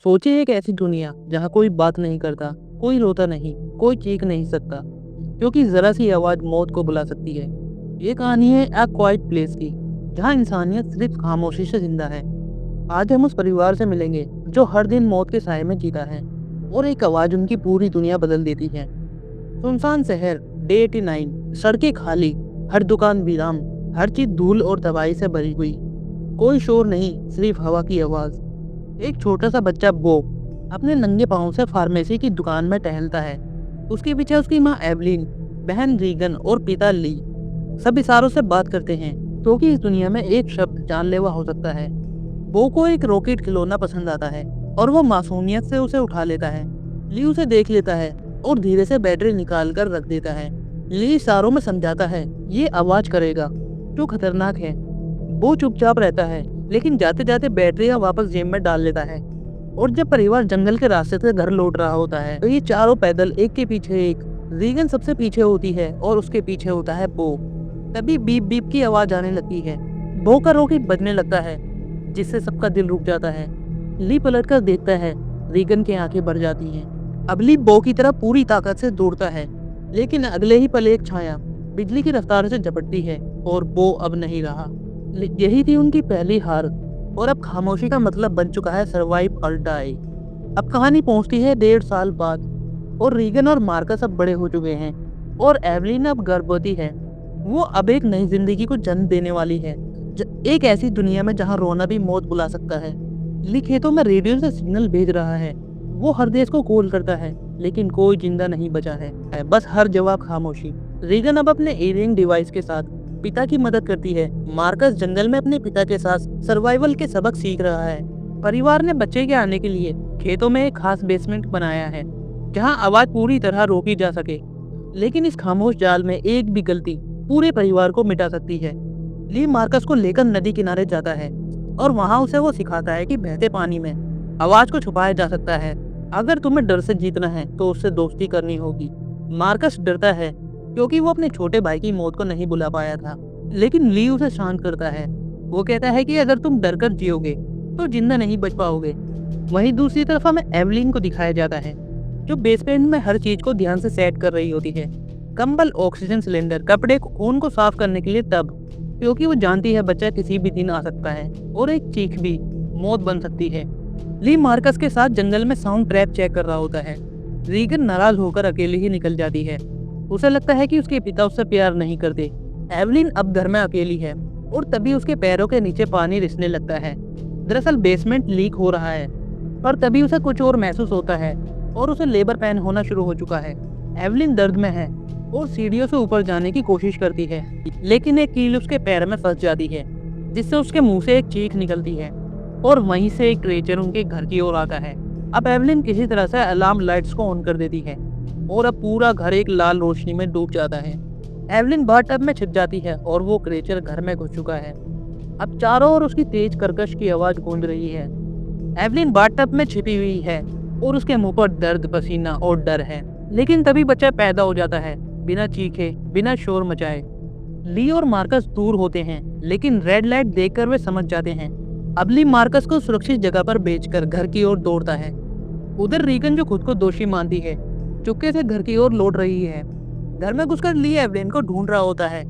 सोचिए एक ऐसी दुनिया जहाँ कोई बात नहीं करता, कोई रोता नहीं, कोई चीख नहीं सकता, क्योंकि जरा सी आवाज मौत को बुला सकती है। ये कहानी है ए क्वाइट प्लेस की, जहाँ इंसानियत सिर्फ खामोशी से जिंदा है। आज हम उस परिवार से मिलेंगे जो हर दिन मौत के साए में जीता है और एक आवाज उनकी पूरी दुनिया बदल देती है। सुनसान शहर, डे 89, सड़कें खाली, हर दुकान वीरान, हर चीज धूल और तबाही से भरी हुई। कोई शोर नहीं, सिर्फ हवा की आवाज। एक छोटा सा बच्चा बो अपने नंगे पाँव से फार्मेसी की दुकान में टहलता है। उसके पीछे उसकी माँ एवलिन, बहन रीगन और पिता ली। सब इशारों से बात करते हैं क्योंकि इस दुनिया में एक शब्द जानलेवा हो सकता है। बो को एक रॉकेट खिलौना पसंद आता है और वो मासूमियत से उसे उठा लेता है। ली उसे देख लेता है और धीरे से बैटरी निकाल कर रख देता है। ली इशारों में समझाता है ये आवाज करेगा, जो खतरनाक है। बो चुपचाप रहता है, लेकिन जाते जाते बैटरियां वापस जेब में डाल लेता है। और जब परिवार जंगल के रास्ते से घर लौट रहा होता है तो ये चारों पैदल एक के पीछे एक। रीगन सबसे पीछे होती है और उसके पीछे होता है बो। तभी बीप बीप की आवाज आने लगती है। बो का रॉकेट बजने लगता है, जिससे सबका दिल रुक जाता है। ली पलट कर देखता है, रीगन की आंखें भर जाती हैं। अब ली बो की तरह पूरी ताकत से दौड़ता है, लेकिन अगले ही पल एक छाया बिजली की रफ्तार से झपटती है और बो अब नहीं रहा। यही थी उनकी पहली हार, और अब खामोशी का मतलब बन चुका है सर्वाइव और डाई। अब कहानी पहुंचती है 1.5 साल बाद, और रीगन और मार्कस अब बड़े हो चुके हैं और एवलिन अब गर्भवती है। वो अब एक नई जिंदगी को जन्म देने वाली है, एक ऐसी दुनिया में जहां रोना भी मौत बुला सकता है। ली खेतों में रेडियो से सिग्नल भेज रहा है। वो हर देश को कॉल करता है, लेकिन कोई जिंदा नहीं बचा है, बस हर जवाब खामोशी। रीगन अब अपने ईयरिंग डिवाइस के साथ पिता की मदद करती है। मार्कस जंगल में अपने पिता के साथ सर्वाइवल के सबक सीख रहा है। परिवार ने बच्चे के आने के लिए खेतों में एक खास बेसमेंट बनाया है, जहां आवाज पूरी तरह रोकी जा सके। लेकिन इस खामोश जाल में एक भी गलती पूरे परिवार को मिटा सकती है। ली मार्कस को लेकर नदी किनारे जाता है और वहां उसे वो सिखाता है कि बहते पानी में आवाज को छुपाया जा सकता है। अगर तुम्हें डर से जीतना है तो उससे दोस्ती करनी होगी। मार्कस डरता है क्योंकि वो अपने छोटे भाई की मौत को नहीं बुला पाया था, लेकिन ली उसे शांत करता है। वो कहता है कि अगर तुम डरकर जियोगे तो जिंदा नहीं बच पाओगे। वहीं दूसरी तरफ हमें एवलिन को दिखाया जाता है, जो बेसमेंट में हर चीज को ध्यान से सेट कर रही होती है। कंबल, ऑक्सीजन सिलेंडर, कपड़े, खून को साफ करने के लिए तब, क्योंकि वो जानती है बच्चा किसी भी दिन आ सकता है और एक चीख भी मौत बन सकती है। ली मार्कस के साथ जंगल में साउंड ट्रैप चेक कर रहा होता है। रीगन नाराज होकर अकेले ही निकल जाती है। उसे लगता है कि उसके पिता उससे प्यार नहीं करते। एवलिन अब घर में अकेली है और तभी उसके पैरों के नीचे पानी रिसने लगता है। दरअसल बेसमेंट लीक हो रहा है, पर तभी उसे कुछ और महसूस होता है और उसे लेबर पेन होना शुरू हो चुका है। एवलिन दर्द में है और सीढ़ियों से ऊपर जाने की कोशिश करती है, लेकिन एक कील उसके पैर में फंस जाती है, जिससे उसके मुंह से एक चीख निकलती है और वहीं से एक क्रिएचर उनके घर की ओर आता है। अब एवलिन किसी तरह से अलार्म लाइट्स को ऑन कर देती है और अब पूरा घर एक लाल रोशनी में डूब जाता है। एवलिन बाथटब में छिप जाती है और वो क्रिएचर घर में घुस चुका है। अब चारों ओर उसकी तेज कर्कश की आवाज गूंज रही है। एवलिन बाथटब में छिपी हुई है और उसके मुंह पर दर्द, पसीना और डर है। लेकिन तभी बच्चा पैदा हो जाता है, बिना चीखे, बिना शोर मचाए। ली और मार्कस दूर होते हैं, लेकिन रेड लाइट देखकर वे समझ जाते हैं। अब ली मार्कस को सुरक्षित जगह पर बेचकर घर की ओर दौड़ता है। उधर रीगन, जो खुद को दोषी मानती है, चुपके से घर की ओर लौट रही है। घर में घुसकर ली एवलिन को ढूंढ रहा होता है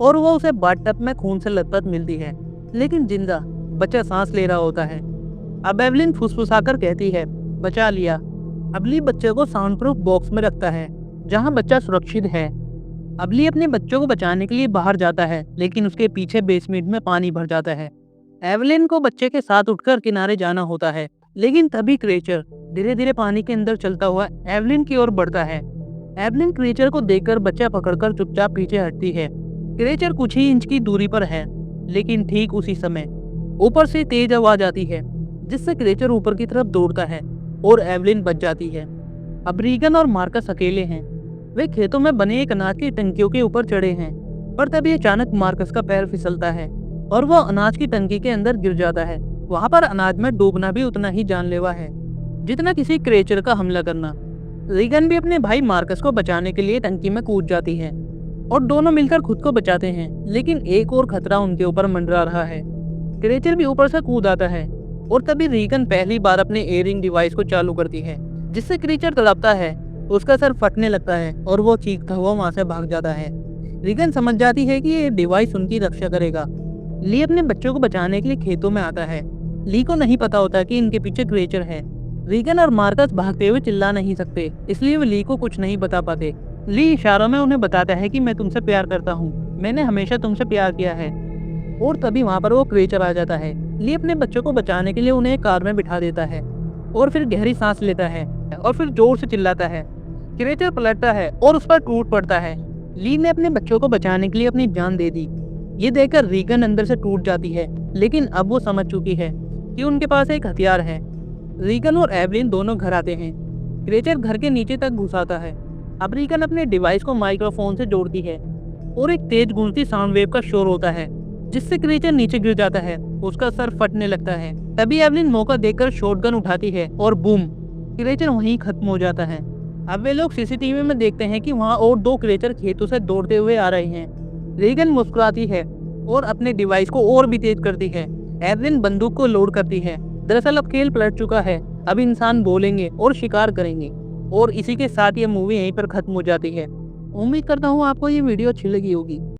और वो उसे बाथटब में खून से लथपथ मिलती है, लेकिन जिंदा। बच्चा सांस ले रहा होता है। अब एवलिन फुसफुसाकर कहती है, बचा लिया। अब ली बच्चे को साउंड प्रूफ बॉक्स में रखता है, जहां बच्चा सुरक्षित है। अब ली अपने बच्चों को बचाने के लिए बाहर जाता है, लेकिन उसके पीछे बेसमेंट में पानी भर जाता है। एवलिन को बच्चे के साथ उठकर किनारे जाना होता है, लेकिन तभी क्रिएचर धीरे धीरे पानी के अंदर चलता हुआ एवलिन की ओर बढ़ता है। एवलिन क्रिएचर को देखकर बच्चा पकड़कर चुपचाप पीछे हटती है। क्रिएचर कुछ ही इंच की दूरी पर है, लेकिन ठीक उसी समय ऊपर से तेज आवाज आती है, जिससे क्रिएचर ऊपर की तरफ दौड़ता है और एवलिन बच जाती है। अब रीगन और मार्कस अकेले हैं। वे खेतों में बने एक अनाज की टंकियों के ऊपर चढ़े हैं, पर तभी अचानक मार्कस का पैर फिसलता है और वह अनाज की टंकी के अंदर गिर जाता है। वहां पर अनाज में डूबना भी उतना ही जानलेवा है जितना किसी क्रिएचर का हमला करना। रीगन भी अपने भाई मार्कस को बचाने के लिए टंकी में कूद जाती है और दोनों मिलकर खुद को बचाते हैं, लेकिन एक और खतरा उनके ऊपर मंडरा रहा है। क्रिएचर भी ऊपर से कूद आता है और तभी रीगन पहली बार अपने एयरिंग डिवाइस को चालू करती है, जिससे क्रीचर तड़पता है, उसका सर फटने लगता है और वो चीखता हुआ वहां से भाग जाता है। रीगन समझ जाती है कि ये डिवाइस उनकी रक्षा करेगा। ली अपने बच्चों को बचाने के लिए खेतों में आता है। ली को नहीं पता होता कि इनके पीछे क्रीचर है। रीगन और मार्कस भागते हुए चिल्ला नहीं सकते, इसलिए वे ली को कुछ नहीं बता पाते। ली इशारों में उन्हें बताता है कि मैं तुमसे प्यार करता हूँ, मैंने हमेशा तुमसे प्यार किया है। और तभी वहाँ पर वो क्रीचर आ जाता है। ली अपने बच्चों को बचाने के लिए उन्हें कार में बिठा देता है और फिर गहरी सांस लेता है और फिर जोर से चिल्लाता है। क्रीचर पलटता है और उस पर टूट पड़ता है। ली ने अपने बच्चों को बचाने के लिए अपनी जान दे दी। ये देखकर रीगन अंदर से टूट जाती है, लेकिन अब वो समझ चुकी है कि उनके पास एक हथियार है। रीगन और एवलिन दोनों घर आते हैं। क्रीचर घर के नीचे तक घुस आता है। अब रीगन अपने डिवाइस को माइक्रोफोन से जोड़ती है और एक तेज गूंजती साउंड वेव का शोर होता है, जिससे क्रीचर नीचे गिर जाता है, उसका सर फटने लगता है। तभी एवलिन मौका देखकर शॉटगन उठाती है और बूम, क्रीचर वहीं खत्म हो जाता है। अब वे लोग सीसीटीवी में देखते हैं कि वहाँ और 2 क्रीचर खेतों से दौड़ते हुए आ रहे हैं। रीगन मुस्कुराती है और अपने डिवाइस को और भी तेज करती है। एवलिन बंदूक को लोड करती है। दरअसल अब खेल पलट चुका है, अब इंसान बोलेंगे और शिकार करेंगे। और इसी के साथ ये मूवी यहीं पर खत्म हो जाती है। उम्मीद करता हूँ आपको ये वीडियो अच्छी लगी होगी।